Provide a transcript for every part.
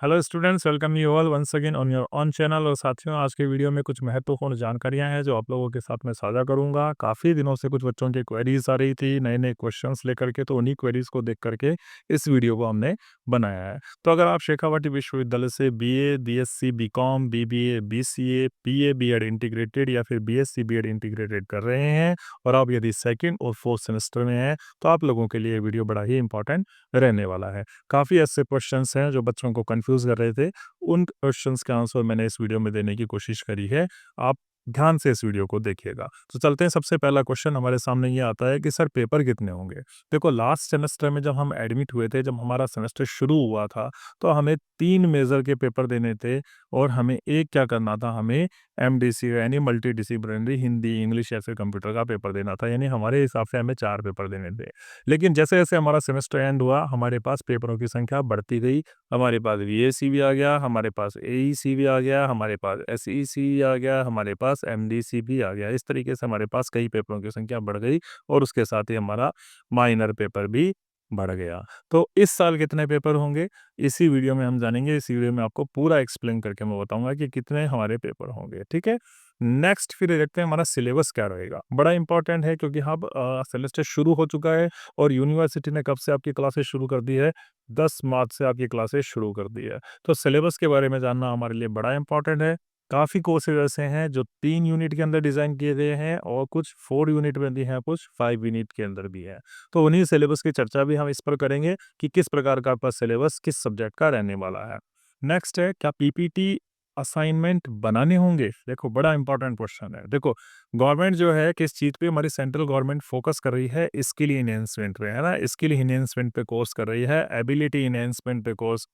Hello students, welcome you all once again on your on channel. और साथियों, आज के वीडियो में कुछ महत्वपूर्ण जानकारियां हैं जो आप लोगों के साथ में साझा करूंगा। काफ़ी दिनों से कुछ बच्चों की क्वेरीज आ रही थी नए नए क्वेश्चंस लेकर के, तो उन्हीं क्वेरीज को देख करके इस वीडियो को हमने बनाया है। तो अगर आप शेखावाटी विश्वविद्यालय से BA, BSc, BCom, BBA, BCA, PA, BEd integrated या फिर बीएससी बीएड इंटीग्रेटेड कर रहे हैं और आप यदि सेकेंड और फोर्थ सेमेस्टर में हैं, तो आप लोगों के लिए वीडियो बड़ा ही इंपॉर्टेंट रहने वाला है। काफ़ी ऐसे क्वेश्चंस हैं जो बच्चों को कंफ्यूज कर रहे थे। उन क्वेश्चंस के आंसर मैंने इस वीडियो में देने की कोशिश करी है। आप ध्यान से इस वीडियो को देखिएगा। तो चलते हैं, सबसे पहला क्वेश्चन हमारे सामने ये आता है कि सर पेपर कितने होंगे? देखो, लास्ट सेमेस्टर में जब हम एडमिट हुए थे, जब हमारा सेमेस्टर शुरू हुआ था, तो हमें 3 मेजर के पेपर देने थे और हमें एक क्या करना था, हमें एमडीसी यानी मल्टीडिसिप्लिनरी हिंदी, इंग्लिश या फिर कंप्यूटर का पेपर देना था। यानी हमारे हिसाब से हमें 4 पेपर देने थे। लेकिन जैसे-जैसे हमारा सेमेस्टर एंड हुआ, हमारे पास पेपरों की संख्या बढ़ती गई। हमारे पास वीएसी भी आ गया, हमारे पास एईसी भी आ गया, हमारे पास एसईसी आ गया, हमारे पास एमडीसी भी आ गया। इस तरीके से हमारे पास कई पेपरों की संख्या बढ़ गई और उसके साथ ही हमारा माइनर पेपर भी बढ़ गया। तो इस साल कितने पेपर होंगे, इसी वीडियो में हम जानेंगे। इसी वीडियो में आपको पूरा एक्सप्लेन करके मैं बताऊंगा कि कितने हमारे पेपर होंगे। ठीक है, नेक्स्ट फिर देखते हैं हमारा सिलेबस क्या रहेगा। बड़ा इंपॉर्टेंट है क्योंकि अब सेमेस्टर शुरू हो चुका है और यूनिवर्सिटी ने कब से आपकी क्लासेस शुरू कर दी है? 10 मार्च से आपकी क्लासेस शुरू कर दी है। तो सिलेबस के बारे में जानना हमारे लिए बड़ा इंपॉर्टेंट है। काफ़ी कोर्सेज ऐसे हैं जो 3 यूनिट के अंदर डिज़ाइन किए गए हैं और कुछ 4 यूनिट में भी हैं, कुछ 5 यूनिट के अंदर भी है। तो उन्हीं सिलेबस की चर्चा भी हम इस पर करेंगे कि किस प्रकार का आपका सिलेबस किस सब्जेक्ट का रहने वाला है। नेक्स्ट है, क्या पीपीटी असाइनमेंट बनाने होंगे? देखो, बड़ा इंपॉर्टेंट क्वेश्चन है। देखो, गवर्नमेंट जो है किस चीज़ पे, हमारी सेंट्रल गवर्नमेंट फोकस कर रही है, स्किल एनहांसमेंट पे, है ना? स्किल एनहांसमेंट पे कोर्स कर रही है, एबिलिटी एनहांसमेंट पे कोर्स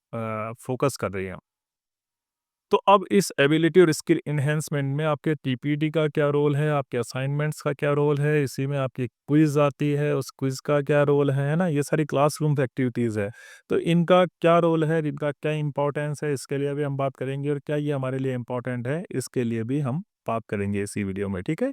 फोकस कर रही है। तो अब इस एबिलिटी और स्किल एनहांसमेंट में आपके पीपीटी का क्या रोल है, आपके असाइनमेंट्स का क्या रोल है, इसी में आपकी क्विज आती है, उस क्विज का क्या रोल है ना? ये सारी क्लासरूम एक्टिविटीज़ है। तो इनका क्या रोल है, इनका क्या इंपॉर्टेंस है, इसके लिए भी हम बात करेंगे और क्या ये हमारे लिए इम्पोर्टेंट है, इसके लिए भी हम बात करेंगे इसी वीडियो में। ठीक है?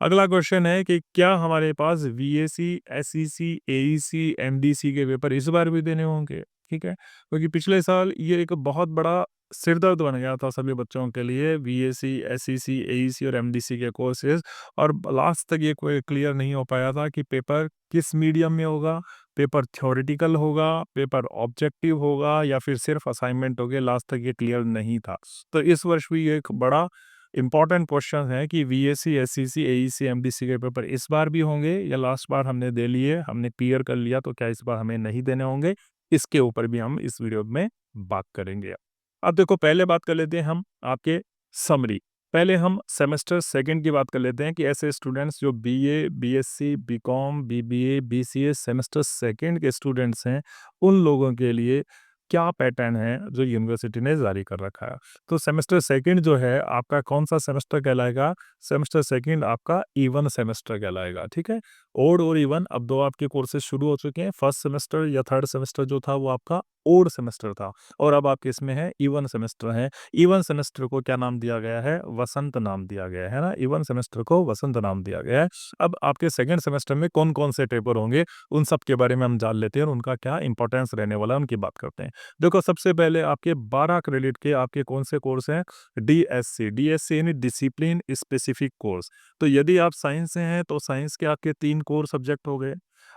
अगला क्वेश्चन है कि क्या हमारे पास वीएसी, एसईसी, एईसी, एमडीसी के पेपर इस बार भी देने होंगे? ठीक है, क्योंकि पिछले साल ये एक बहुत बड़ा सिरदर्द बन गया था सभी बच्चों के लिए, वीएसी, एसईसी, एईसी और एमडीसी के कोर्सेज। और लास्ट तक ये कोई क्लियर नहीं हो पाया था कि पेपर किस मीडियम में होगा, पेपर थ्योरेटिकल होगा, पेपर ऑब्जेक्टिव होगा या फिर सिर्फ असाइनमेंट होंगे। लास्ट तक ये क्लियर नहीं था। तो इस वर्ष भी ये एक बड़ा इम्पॉर्टेंट क्वेश्चन है कि वीएससी, एसईसी, एईसी, एमडीसी के पेपर इस बार भी होंगे या लास्ट बार हमने दे लिए, हमने क्लियर कर लिया, तो क्या इस बार हमें नहीं देने होंगे? इसके ऊपर भी हम इस वीडियो में बात करेंगे। अब देखो, पहले बात कर लेते हैं हम आपके समरी। पहले हम सेमेस्टर सेकंड की बात कर लेते हैं कि ऐसे स्टूडेंट्स जो BA, BSc, BCom, BBA, BCA semester second के स्टूडेंट्स हैं, उन लोगों के लिए क्या पैटर्न है जो यूनिवर्सिटी ने जारी कर रखा है। तो सेमेस्टर सेकंड जो है आपका कौन सा सेमेस्टर कहलाएगा? सेमेस्टर सेकंड आपका इवन सेमेस्टर कहलाएगा। ठीक है, ओड और इवन अब दो आपके कोर्सेज शुरू हो चुके हैं। फर्स्ट सेमेस्टर या थर्ड सेमेस्टर जो था वो आपका ओड सेमेस्टर था और अब आपके इसमें है इवन सेमेस्टर है। इवन सेमेस्टर को क्या नाम दिया गया है? वसंत नाम दिया गया है ना? इवन सेमेस्टर को वसंत नाम दिया गया है। अब आपके सेकंड सेमेस्टर में कौन कौन से पेपर होंगे, उन सब के बारे में हम जान लेते हैं और उनका क्या इंपॉर्टेंस रहने वाला है, उनकी बात करते हैं। देखो, सबसे पहले आपके 12 क्रेडिट के आपके कौन से कोर्स हैं? डीएससी, डीएससी यानी डिसिप्लिन स्पेसिफिक कोर्स। तो यदि आप साइंस से हैं तो साइंस के आपके 3 कोर सब्जेक्ट हो गए।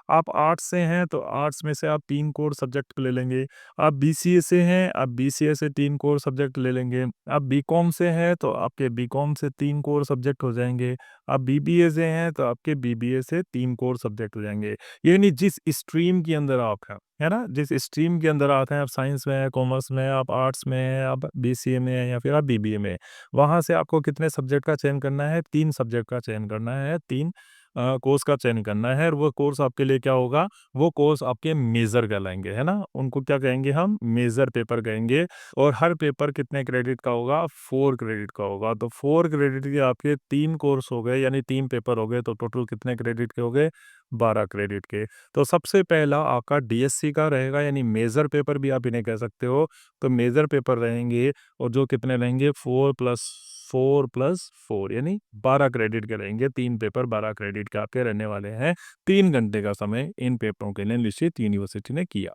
आप आर्ट्स से हैं तो आर्ट्स में से आप 3 कोर सब्जेक्ट ले लेंगे। आप बीसीए से हैं, आप बीसीए से 3 कोर सब्जेक्ट ले लेंगे। आप बीकॉम से हैं तो आपके बीकॉम से 3 कोर सब्जेक्ट हो जाएँगे। आप बीबीए से हैं तो आपके बीबीए से 3 कोर सब्जेक्ट हो जाएँगे। यानी जिस स्ट्रीम के अंदर आप हैं, है ना? जिस स्ट्रीम के अंदर आते हैं, आप साइंस में हैं, कॉमर्स में हैं, आप आर्ट्स में हैं, आप बीसीए में हैं या फिर आप बीबीए में हैं। वहाँ से आपको कितने सब्जेक्ट का चयन करना है? 3 सब्जेक्ट का चयन करना है, 3 कोर्स का चयन करना है और वो कोर्स आपके लिए क्या होगा? वो कोर्स आपके मेजर कहलाएँगे, है ना? उनको क्या कहेंगे हम? मेजर पेपर कहेंगे। और हर पेपर कितने क्रेडिट का होगा? 4 क्रेडिट का होगा। तो 4 क्रेडिट के आपके 3 कोर्स हो गए यानी 3 पेपर हो गए, तो टोटल कितने क्रेडिट के हो गए? 12 क्रेडिट के। तो सबसे पहला आपका डीएससी का रहेगा यानी मेजर पेपर भी आप इन्हें कह सकते हो। तो मेजर पेपर रहेंगे और जो कितने रहेंगे? 4 प्लस 4 प्लस 4 यानी 12 क्रेडिट के रहेंगे। 3 पेपर 12 क्रेडिट के आपके रहने वाले हैं। 3 घंटे का समय इन पेपरों के लिए निश्चित यूनिवर्सिटी ने किया।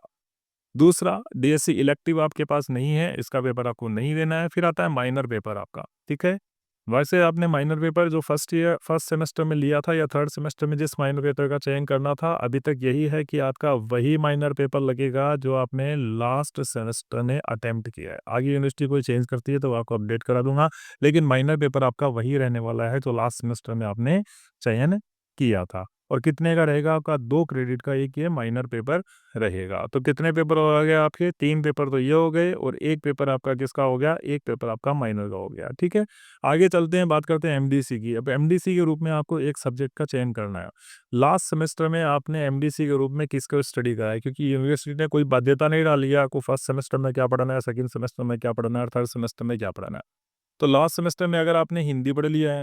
दूसरा डीएससी इलेक्टिव आपके पास नहीं है, इसका पेपर आपको नहीं देना है। फिर आता है माइनर पेपर आपका, ठीक है? वैसे आपने माइनर पेपर जो फर्स्ट सेमेस्टर में लिया था या थर्ड सेमेस्टर में जिस माइनर पेपर का चयन करना था, अभी तक यही है कि आपका वही माइनर पेपर लगेगा जो आपने लास्ट सेमेस्टर में अटेम्प्ट किया है। आगे यूनिवर्सिटी कोई चेंज करती है तो आपको अपडेट करा दूँगा, लेकिन माइनर पेपर आपका वही रहने वाला है जो लास्ट सेमेस्टर में आपने चयन किया था। और कितने का रहेगा आपका? 2 क्रेडिट का एक ये माइनर पेपर रहेगा। तो कितने पेपर हो गए आपके? 3 पेपर तो ये हो गए और 1 पेपर आपका किसका हो गया? 1 पेपर आपका माइनर का हो गया, ठीक है? आगे चलते हैं, बात करते हैं एमडीसी की। अब एमडीसी के रूप में आपको एक सब्जेक्ट का चयन करना है। लास्ट सेमेस्टर में आपने एमडीसी के रूप में किसको स्टडी करा है? क्योंकि यूनिवर्सिटी ने कोई बाध्यता नहीं डाली है आपको फर्स्ट सेमेस्टर में क्या पढ़ना है, सेकंड सेमेस्टर में क्या पढ़ना है और थर्ड सेमेस्टर में क्या पढ़ना है। तो लास्ट सेमेस्टर में अगर आपने हिंदी पढ़ लिया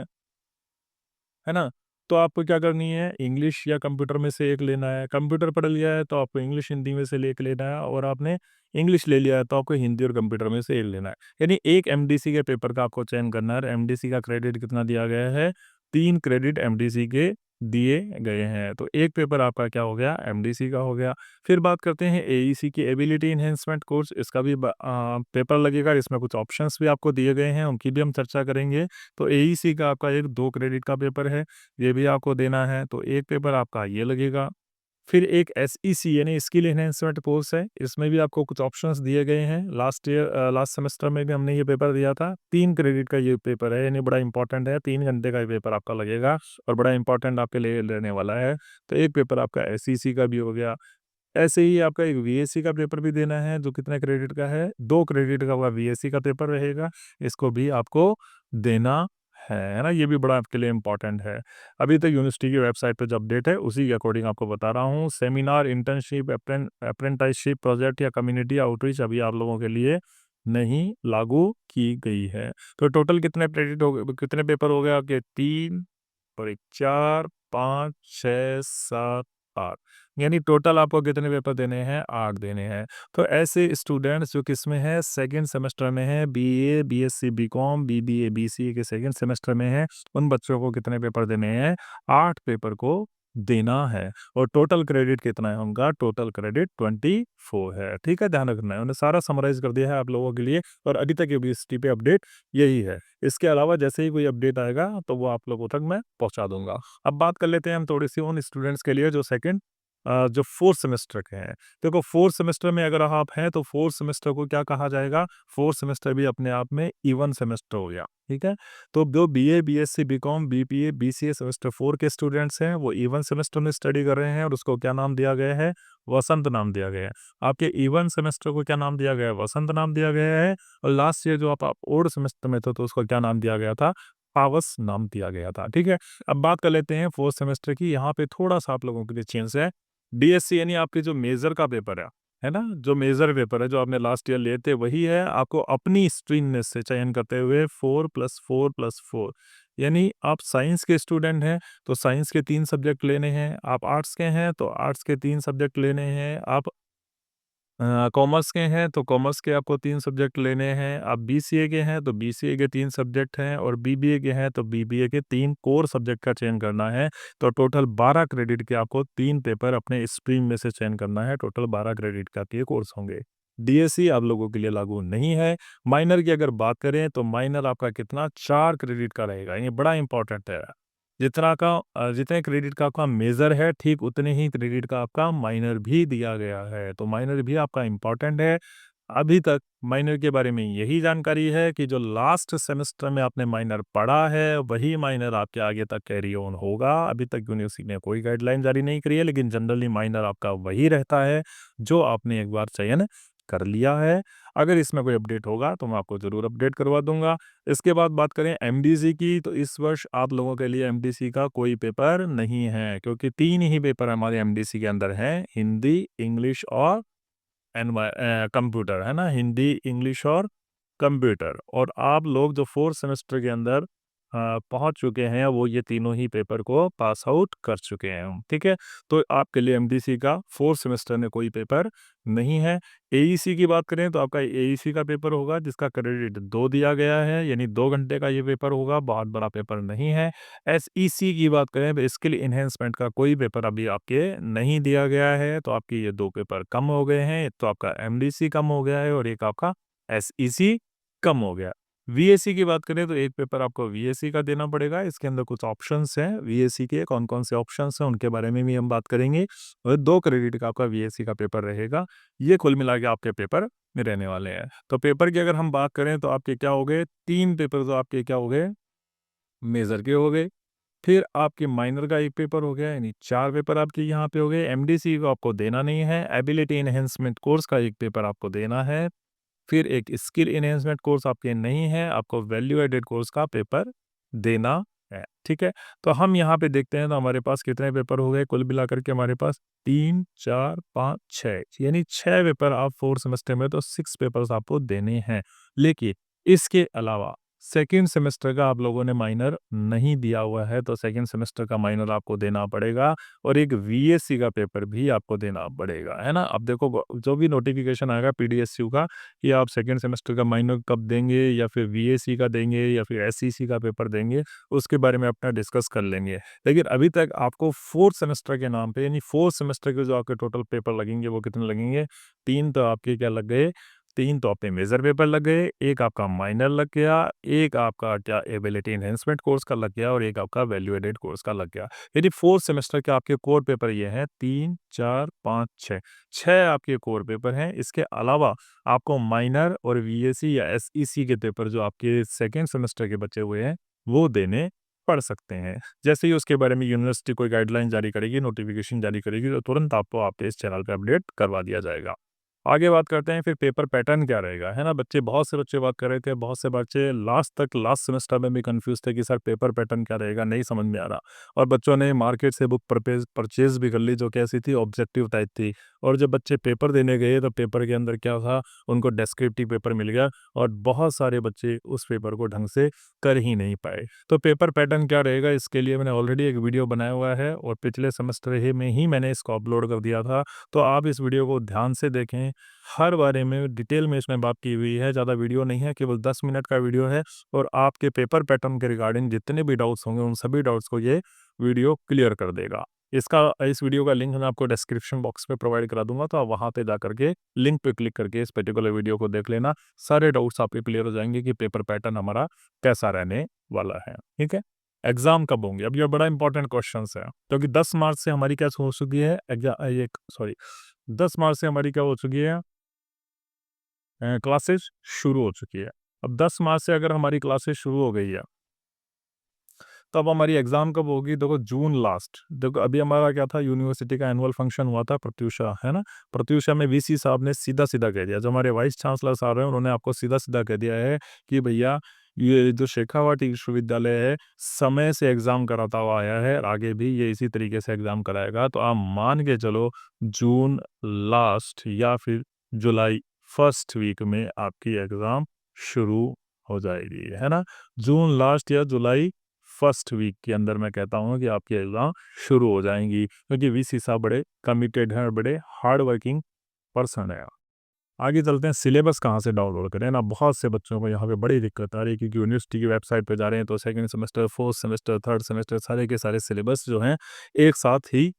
है ना? तो आपको क्या करनी है, इंग्लिश या कंप्यूटर में से एक लेना है। कंप्यूटर पढ़ लिया है तो आपको इंग्लिश, हिंदी में से एक लेना है और आपने इंग्लिश ले लिया है तो आपको हिंदी और कंप्यूटर में से एक लेना है। यानी एक एमडीसी के पेपर का आपको चयन करना है और एमडीसी का क्रेडिट कितना दिया गया है? 3 क्रेडिट एमडीसी के दिए गए हैं। तो एक पेपर आपका क्या हो गया? एमडीसी का हो गया। फिर बात करते हैं एईसी की, एबिलिटी एनहांसमेंट कोर्स। इसका भी पेपर लगेगा, इसमें कुछ ऑप्शंस भी आपको दिए गए हैं, उनकी भी हम चर्चा करेंगे। तो एईसी का आपका एक 2 क्रेडिट का पेपर है, ये भी आपको देना है, तो एक पेपर आपका ये लगेगा। फिर एक एसईसी यानी स्किल एनहांसमेंट कोर्स है, इसमें भी आपको कुछ ऑप्शंस दिए गए हैं। लास्ट सेमेस्टर में भी हमने ये पेपर दिया था। 3 क्रेडिट का ये पेपर है, यानी बड़ा इंपॉर्टेंट है, 3 घंटे का ये पेपर आपका लगेगा और बड़ा इंपॉर्टेंट आपके लिए रहने वाला है। तो एक पेपर आपका एसईसी का भी हो गया। ऐसे ही आपका एक वीएससी का पेपर भी देना है, जो कितने क्रेडिट का है? 2 क्रेडिट का होगा, वीएससी का पेपर रहेगा, इसको भी आपको देना है ना? ये भी बड़ा आपके लिए इम्पोर्टेंट है। अभी तक यूनिवर्सिटी की वेबसाइट पे जो अपडेट है, उसी के अकॉर्डिंग आपको बता रहा हूँ। सेमिनार, इंटर्नशिप, अप्रेंटिसशिप, प्रोजेक्ट या कम्युनिटी आउटरीच अभी आप लोगों के लिए नहीं लागू की गई है। तो टोटल कितने क्रेडिट हो गए, कितने पेपर हो गए आपके? 3 और 1 4, 5, 6, 7, 8, यानी टोटल आपको कितने पेपर देने हैं? 8 देने हैं। तो ऐसे स्टूडेंट्स जो किसमें हैं? सेकंड सेमेस्टर में हैं, BA, BSc, BCom, BBA, BCA के सेकंड सेमेस्टर में हैं, उन बच्चों को कितने पेपर देने हैं? 8 पेपर को देना है। और टोटल क्रेडिट कितना है उनका? टोटल क्रेडिट 24 है, ठीक है? ध्यान रखना है, उन्होंने सारा समराइज़ कर दिया है आप लोगों के लिए और अभी तक यूनिवर्सिटी पे अपडेट यही है। इसके अलावा जैसे ही कोई अपडेट आएगा तो वो आप लोगों तक मैं पहुँचा दूँगा। अब बात कर लेते हैं हम थोड़ी-सी उन स्टूडेंट्स के लिए जो जो 4th सेमेस्टर के हैं। देखो 4th सेमेस्टर में अगर आप हैं तो 4th सेमेस्टर को क्या कहा जाएगा? 4th सेमेस्टर भी अपने आप में इवन सेमेस्टर हो गया, ठीक है? तो जो BA, BSc, BCom, BPA, BCA semester 4 के स्टूडेंट्स हैं, वो इवन सेमेस्टर में स्टडी कर रहे हैं और उसको क्या नाम दिया गया है? वसंत नाम दिया गया है। आपके इवन सेमेस्टर को क्या नाम दिया गया है? वसंत नाम दिया गया है और लास्ट ईयर जो आप ओड सेमेस्टर में थे तो उसको क्या नाम दिया गया था? पावस नाम दिया गया था, ठीक है? अब बात कर लेते हैं 4th सेमेस्टर की, यहाँ पे थोड़ा-सा आप लोगों के लिए चेंज है। डीएससी यानी आपके जो मेजर का पेपर है ना? जो मेजर पेपर है, जो आपने लास्ट ईयर लिए थे, वही है। आपको अपनी स्ट्रीम में से चयन करते हुए 4+4+4 यानी आप साइंस के स्टूडेंट हैं, तो साइंस के 3 सब्जेक्ट लेने हैं। आप आर्ट्स के हैं, तो आर्ट्स के 3 सब्जेक्ट लेने हैं। आप कॉमर्स के हैं, तो कॉमर्स के आपको 3 सब्जेक्ट लेने हैं। आप बीसीए के हैं, तो बीसीए के 3 सब्जेक्ट हैं और बीबीए के हैं, तो बीबीए के 3 कोर सब्जेक्ट का चयन करना है। तो टोटल 12 क्रेडिट के आपको 3 पेपर अपने स्ट्रीम में से चयन करना है। टोटल 12 क्रेडिट का आपके कोर्स होंगे। डीएससी आप लोगों के लिए लागू नहीं है। माइनर की अगर बात करें, तो माइनर आपका कितना? 4 क्रेडिट का रहेगा। ये बड़ा इंपॉर्टेंट है। जितने क्रेडिट का आपका मेजर है, ठीक उतने ही क्रेडिट का आपका माइनर भी दिया गया है। तो माइनर भी आपका इम्पोर्टेंट है। अभी तक माइनर के बारे में यही जानकारी है कि जो लास्ट सेमेस्टर में आपने माइनर पढ़ा है, वही माइनर आपके आगे तक कैरी ऑन होगा। अभी तक यूनिवर्सिटी ने कोई गाइडलाइन जारी नहीं करी है, लेकिन जनरली माइनर आपका वही रहता है, जो आपने एक बार चयन कर लिया है। अगर इसमें कोई अपडेट होगा, तो मैं आपको ज़रूर अपडेट करवा दूँगा। इसके बाद बात करें एमडीसी की, तो इस वर्ष आप लोगों के लिए एमडीसी का कोई पेपर नहीं है, क्योंकि 3 ही पेपर हमारे एमडीसी के अंदर हैं, हिंदी, इंग्लिश और कंप्यूटर, है ना? हिंदी, इंग्लिश और कंप्यूटर। और आप लोग जो 4th सेमेस्टर के अंदर पहुंच चुके हैं, वो ये तीनों ही पेपर को पास आउट कर चुके हैं। ठीक है, तो आपके लिए एमडीसी का फोर्थ सेमेस्टर में कोई पेपर नहीं है। एईसी की बात करें तो आपका एईसी का पेपर होगा जिसका क्रेडिट 2 दिया गया है, यानी 2 घंटे का ये पेपर होगा, बहुत बड़ा पेपर नहीं है। एसईसी की बात करें तो स्किल एनहांसमेंट का कोई पेपर अभी आपके नहीं दिया गया है, तो आपके ये 2 पेपर कम हो गए हैं। एक तो आपका एमडीसी कम हो गया है और एक आपका एसईसी कम हो गया। वीएसी की बात करें तो एक पेपर आपको वीएसी का देना पड़ेगा। इसके अंदर कुछ ऑप्शंस हैं वीएसी के, कौन-कौन से ऑप्शंस हैं उनके बारे में भी हम बात करेंगे, और 2 क्रेडिट का आपका वीएसी का पेपर रहेगा। ये कुल मिला के आपके पेपर रहने वाले हैं। तो पेपर की अगर हम बात करें तो आपके क्या हो गए, 3 पेपर तो आपके क्या हो गए, मेजर के हो गए। फिर आपके माइनर का 1 पेपर हो गया, यानी 4 पेपर आपके यहाँ पे हो गए। एमडीसी को आपको देना नहीं है। एबिलिटी एनहांसमेंट कोर्स का 1 पेपर आपको देना है। फिर एक स्किल एनहांसमेंट कोर्स आपके नहीं है, आपको वैल्यू एडेड कोर्स का पेपर देना है। ठीक है, तो हम यहाँ पे देखते हैं तो हमारे पास कितने पेपर हो गए, कुल मिलाकर के हमारे पास 3, 4, 5, 6, यानी 6 पेपर आप 4th सेमेस्टर में, तो 6 पेपर्स आपको देने हैं। लेकिन इसके अलावा सेकंड सेमेस्टर का आप लोगों ने माइनर नहीं दिया हुआ है, तो सेकंड सेमेस्टर का माइनर आपको देना पड़ेगा, और एक वीएससी का पेपर भी आपको देना पड़ेगा, है ना? अब देखो जो भी नोटिफिकेशन आएगा पीडीएसयू का कि आप सेकंड सेमेस्टर का माइनर कब देंगे, या फिर वीएसी का देंगे, या फिर एसईसी का पेपर देंगे, उसके बारे में अपना डिस्कस कर लेंगे। लेकिन अभी तक आपको फोर्थ सेमेस्टर के नाम पे, यानी फोर्थ सेमेस्टर के जो आपके टोटल पेपर लगेंगे वो कितने लगेंगे, 3 तो आपके क्या लग गए, 3 तो आपके मेजर पेपर लग गए, 1 आपका माइनर लग गया, 1 आपका क्या एबिलिटी एनहांसमेंट कोर्स का लग गया, और 1 आपका वैल्यू एडेड कोर्स का लग गया। यदि फोर्थ सेमेस्टर के आपके कोर पेपर ये हैं 3, 4, 5, 6, 6 आपके कोर पेपर हैं। इसके अलावा आपको माइनर और वीएसी या एसईसी के पेपर जो आपके सेकंड सेमेस्टर के बचे हुए हैं, वो देने पड़ सकते हैं। जैसे ही उसके बारे में यूनिवर्सिटी कोई गाइडलाइन जारी करेगी, नोटिफिकेशन जारी करेगी, तो तुरंत आपको आपके इस चैनल पे अपडेट करवा दिया जाएगा। आगे बात करते हैं फिर पेपर पैटर्न क्या रहेगा, है ना? बहुत से बच्चे बात कर रहे थे, बहुत से बच्चे लास्ट सेमेस्टर में भी कंफ्यूज थे कि सर पेपर पैटर्न क्या रहेगा, नहीं समझ में आ रहा। और बच्चों ने मार्केट से बुक परचेज भी कर ली, जो कैसी थी, ऑब्जेक्टिव टाइप थी। और जब बच्चे पेपर देने गए तो पेपर के अंदर क्या था, उनको डेस्क्रिप्टिव पेपर मिल गया, और बहुत सारे बच्चे उस पेपर को ढंग से कर ही नहीं पाए। तो पेपर पैटर्न क्या रहेगा, इसके लिए मैंने ऑलरेडी एक वीडियो बनाया हुआ है, और पिछले सेमेस्टर ही में ही मैंने इसको अपलोड कर दिया था। तो आप इस वीडियो को ध्यान से देखें, हर बारे में डिटेल में इसमें बात की हुई है, ज़्यादा वीडियो नहीं है, केवल 10 मिनट का वीडियो है, और आपके पेपर पैटर्न के रिगार्डिंग जितने भी डाउट्स होंगे, उन सभी डाउट्स को ये वीडियो क्लियर कर देगा। इस वीडियो का लिंक मैं आपको डिस्क्रिप्शन बॉक्स में प्रोवाइड करा दूंगा, तो आप वहाँ पे जा करके लिंक पे क्लिक करके इस पर्टिकुलर वीडियो को देख लेना। सारे डाउट्स आपके क्लियर हो जाएंगे कि पेपर पैटर्न हमारा कैसा रहने वाला है। ठीक है, एग्जाम कब होंगे, अब ये बड़ा इंपॉर्टेंट क्वेश्चन है, क्योंकि 10 मार्च से हमारी क्या हो चुकी है एग्जाम, ये सॉरी 10 मार्च से हमारी क्या हो चुकी है, क्लासेस शुरू हो चुकी है। अब 10 मार्च से अगर हमारी क्लासेस शुरू हो गई है, तो अब हमारी एग्ज़ाम कब होगी? देखो जून लास्ट, देखो अभी हमारा क्या था, यूनिवर्सिटी का एनुअल फंक्शन हुआ था प्रत्यूषा, है ना? प्रत्यूषा में वीसी साहब ने सीधा-सीधा कह दिया, जो हमारे वाइस चांसलर साहब हैं, उन्होंने आपको सीधा-सीधा कह दिया है कि भैया ये जो शेखावाटी विश्वविद्यालय है, समय से एग्ज़ाम कराता हुआ आया है, और आगे भी ये इसी तरीके से एग्ज़ाम कराएगा। तो आप मान के चलो जून लास्ट या फिर जुलाई फर्स्ट वीक में आपकी एग्ज़ाम शुरू हो जाएगी, है ना? जून लास्ट या जुलाई फर्स्ट वीक के अंदर मैं कहता हूँ कि आपकी एग्ज़ाम शुरू हो जाएँगी, क्योंकि वीसी साहब बड़े कमिटेड हैं और बड़े हार्ड वर्किंग पर्सन हैं। आगे चलते हैं, सिलेबस कहाँ से डाउनलोड करें ना, बहुत से बच्चों को यहाँ पे बड़ी दिक्कत आ रही है, क्योंकि यूनिवर्सिटी की वेबसाइट पे जा रहे हैं तो second semester, fourth semester, third semester सारे के सारे सिलेबस जो हैं एक साथ ही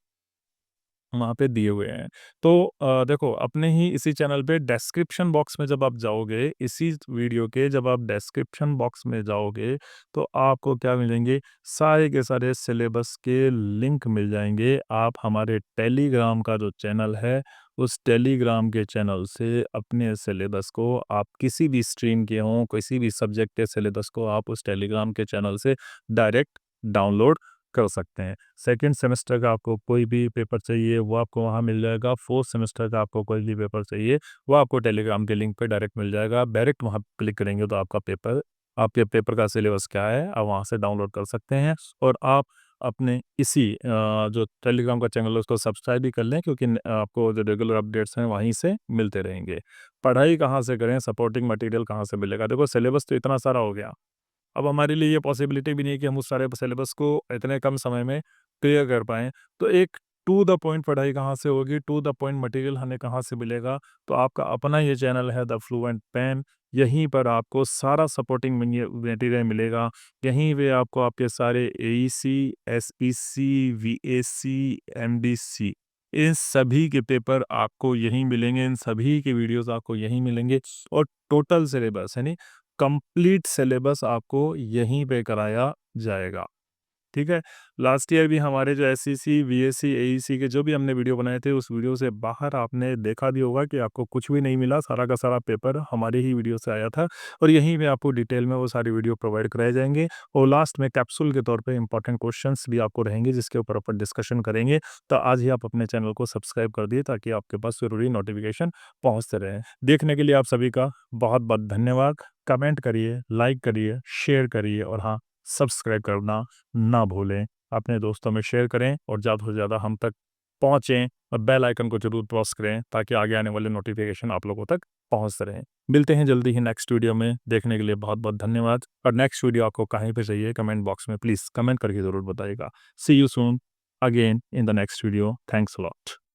वहाँ पे दिए हुए हैं। तो देखो अपने ही इसी चैनल पे डिस्क्रिप्शन बॉक्स में जब आप जाओगे, इसी वीडियो के जब आप डिस्क्रिप्शन बॉक्स में जाओगे, तो आपको क्या मिलेंगे, सारे के सारे सिलेबस के लिंक मिल जाएँगे। आप हमारे टेलीग्राम का जो चैनल है, उस टेलीग्राम के चैनल से अपने सिलेबस को, आप किसी भी स्ट्रीम के हों, किसी भी सब्जेक्ट के सिलेबस को आप उस टेलीग्राम के चैनल से डायरेक्ट डाउनलोड कर सकते हैं। सेकंड सेमेस्टर का आपको कोई भी पेपर चाहिए, वो आपको वहाँ मिल जाएगा। फोर्थ सेमेस्टर का आपको कोई भी पेपर चाहिए, वो आपको टेलीग्राम के लिंक पे डायरेक्ट मिल जाएगा। आप डायरेक्ट वहाँ क्लिक करेंगे तो आपके पेपर का सिलेबस क्या है, आप वहाँ से डाउनलोड कर सकते हैं, और आप अपने इसी जो टेलीग्राम का चैनल है उसको सब्सक्राइब भी कर लें, क्योंकि आपको जो रेगुलर अपडेट्स हैं वहीं से मिलते रहेंगे। पढ़ाई कहाँ से करें, सपोर्टिंग मटेरियल कहाँ से मिलेगा? देखो सिलेबस तो इतना सारा हो गया, अब हमारे लिए ये पॉसिबिलिटी भी नहीं है कि हम उस सारे सिलेबस को इतने कम समय में क्लियर कर पाएँ। तो एक टू द पॉइंट पढ़ाई कहाँ से होगी, टू द पॉइंट मटेरियल हमें कहाँ से मिलेगा? तो आपका अपना ये चैनल है द फ्लुएंट पेन, यहीं पर आपको सारा सपोर्टिंग मटेरियल मिलेगा। यहीं पे आपको आपके सारे एईसी, एसपीसी, वीएसी, एमडीसी इन सभी के पेपर आपको यहीं मिलेंगे, इन सभी के वीडियोज़ आपको यहीं मिलेंगे और टोटल सिलेबस यानी कंप्लीट सिलेबस आपको यहीं पे कराया जाएगा। ठीक है? लास्ट ईयर भी हमारे जो एसईसी, वीएसी, एईसी के जो भी हमने वीडियो बनाए थे, उस वीडियो से बाहर आपने देखा भी होगा कि आपको कुछ भी नहीं मिला, सारा का सारा पेपर हमारी ही वीडियो से आया था और यहीं पे आपको डिटेल में वो सारी वीडियो प्रोवाइड कराए जाएँगे और लास्ट में कैप्सूल के तौर पे इम्पोर्टेंट क्वेश्चन्स भी आपको रहेंगे, जिसके ऊपर अपन डिस्कशन करेंगे। तो आज ही आप अपने चैनल को सब्सक्राइब कर दिए ताकि आपके पास ज़रूरी नोटिफ़िकेशन पहुँचते रहें। देखने के लिए आप सभी का बहुत-बहुत धन्यवाद। कमेंट करिए, लाइक करिए, शेयर करिए और हाँ, सब्सक्राइब करना ना भूलें। अपने दोस्तों में शेयर करें और ज़्यादा से ज़्यादा हम तक पहुँचें और बेल आइकन को ज़रूर प्रेस करें ताकि आगे आने वाले नोटिफिकेशन आप लोगों तक पहुँचते रहें। मिलते हैं जल्दी ही नेक्स्ट वीडियो में। देखने के लिए बहुत-बहुत धन्यवाद और नेक्स्ट वीडियो आपको कहीं पे चाहिए कमेंट बॉक्स में प्लीज़ कमेंट करके ज़रूर बताइएगा। See you soon again in the next video. Thanks a lot.